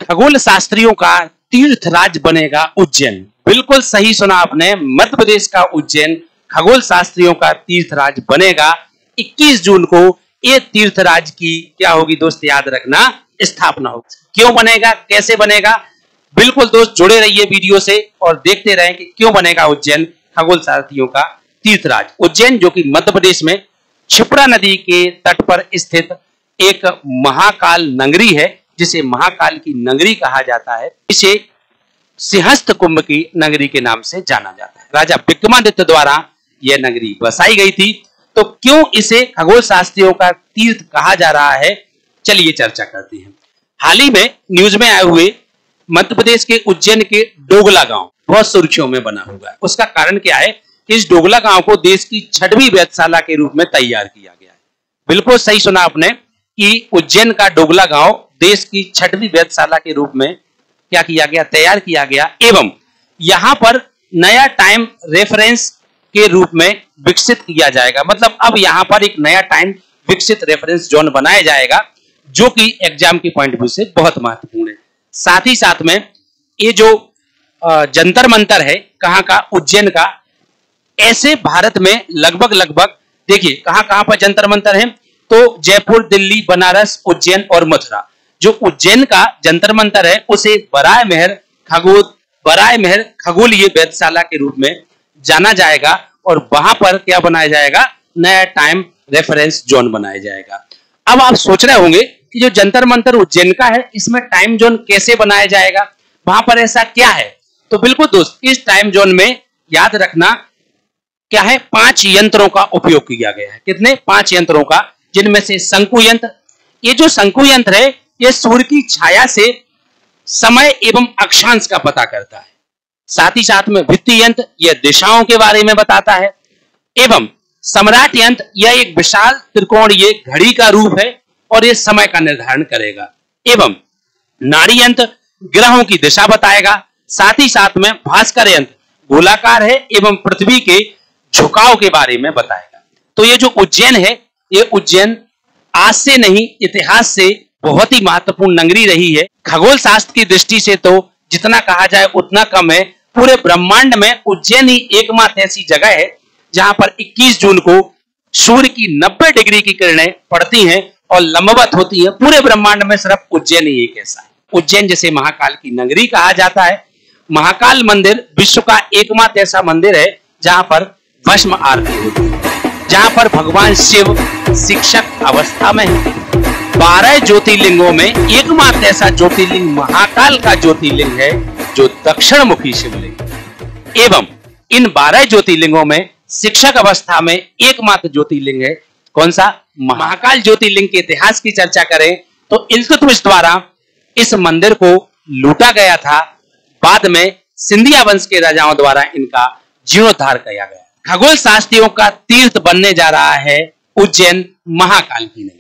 खगोल शास्त्रियों का तीर्थराज बनेगा उज्जैन। बिल्कुल सही सुना आपने, मध्य प्रदेश का उज्जैन खगोल शास्त्रियों का तीर्थराज बनेगा। 21 जून को ये तीर्थराज की क्या होगी दोस्त, याद रखना, स्थापना होगी। क्यों बनेगा, कैसे बनेगा, बिल्कुल दोस्त जुड़े रहिए वीडियो से और देखते रहें कि क्यों बनेगा उज्जैन खगोल शास्त्रियों का तीर्थराज। उज्जैन जो कि मध्य प्रदेश में क्षिप्रा नदी के तट पर स्थित एक महाकाल नगरी है, जिसे महाकाल की नगरी कहा जाता है। इसे सिंहस्थ कुंभ की नगरी के नाम से जाना जाता है। राजा विक्रमादित्य द्वारा यह नगरी बसाई गई थी। तो क्यों इसे खगोल शास्त्रियों का तीर्थ कहा जा रहा है, चलिए चर्चा करते हैं। हाल ही में न्यूज में आए हुए मध्य प्रदेश के उज्जैन के डोगला गांव बहुत सुर्खियों में बना हुआ है। उसका कारण क्या है कि इस डोगला गांव को देश की 6वीं वेधशाला के रूप में तैयार किया गया है। बिल्कुल सही सुना आपने कि उज्जैन का डोगला गांव देश की 6वीं वेधशाला के रूप में क्या किया गया, तैयार किया गया, एवं यहां पर नया टाइम रेफरेंस के रूप में विकसित किया जाएगा। मतलब अब यहां पर एक नया टाइम विकसित रेफरेंस जोन बनाया जाएगा, जो कि एग्जाम के पॉइंट ऑफ व्यू से बहुत महत्वपूर्ण है। साथ ही साथ में ये जो जंतर मंतर है कहां का, उज्जैन का, ऐसे भारत में लगभग देखिए कहां पर जंतर मंतर है, तो जयपुर, दिल्ली, बनारस, उज्जैन और मथुरा। जो उज्जैन का जंतर मंतर है उसे बराह-महर खगोलीय वेधशाला के रूप में जाना जाएगा और वहां पर क्या बनाया जाएगा, नया टाइम रेफरेंस जोन बनाया जाएगा। अब आप सोच रहे होंगे कि जो जंतर मंतर उज्जैन का है इसमें टाइम जोन कैसे बनाया जाएगा, वहां पर ऐसा क्या है। तो बिल्कुल दोस्त, इस टाइम जोन में याद रखना क्या है, 5 यंत्रों का उपयोग किया गया है। कितने, 5 यंत्रों का, जिनमें से शंकु यंत्र, ये जो शंकु यंत्र है ये सूर्य की छाया से समय एवं अक्षांश का पता करता है। साथ ही साथ में भित्ति यंत्र यह दिशाओं के बारे में बताता है, एवं सम्राट यंत्र यह एक विशाल त्रिकोणीय घड़ी का रूप है और यह समय का निर्धारण करेगा, एवं नाड़ी यंत्र ग्रहों की दिशा बताएगा। साथ ही साथ में भास्कर यंत्र गोलाकार है एवं पृथ्वी के झुकाव के बारे में बताएगा। तो ये जो उज्जैन है, ये उज्जैन आज से नहीं इतिहास से बहुत ही महत्वपूर्ण नगरी रही है। खगोल शास्त्र की दृष्टि से तो जितना कहा जाए उतना कम है। पूरे ब्रह्मांड में उज्जैन ही एकमात्र ऐसी जगह है जहां पर 21 जून को सूर्य की 90 डिग्री की किरणें पड़ती हैं और लंबवत होती हैं। पूरे ब्रह्मांड में सिर्फ उज्जैन ही एक ऐसा है। उज्जैन जिसे महाकाल की नगरी कहा जाता है। महाकाल मंदिर विश्व का एकमात्र ऐसा मंदिर है जहां पर भस्म आरती होती है, जहां पर भगवान शिव शिक्षक अवस्था में है। 12 ज्योतिर्लिंगों में एकमात्र ऐसा ज्योतिर्लिंग महाकाल का ज्योतिर्लिंग है जो दक्षिण मुखी शिवलिंग, एवं इन 12 ज्योतिर्लिंगों में शिक्षक अवस्था में एकमात्र ज्योतिर्लिंग है कौन सा, महाकाल ज्योतिर्लिंग के इतिहास की चर्चा करें तो इल्तुतमिश द्वारा इस मंदिर को लूटा गया था। बाद में सिंधिया वंश के राजाओं द्वारा इनका जीर्णोद्धार किया गया। खगोल शास्त्रियों का तीर्थ बनने जा रहा है उज्जैन महाकाल की नगरी।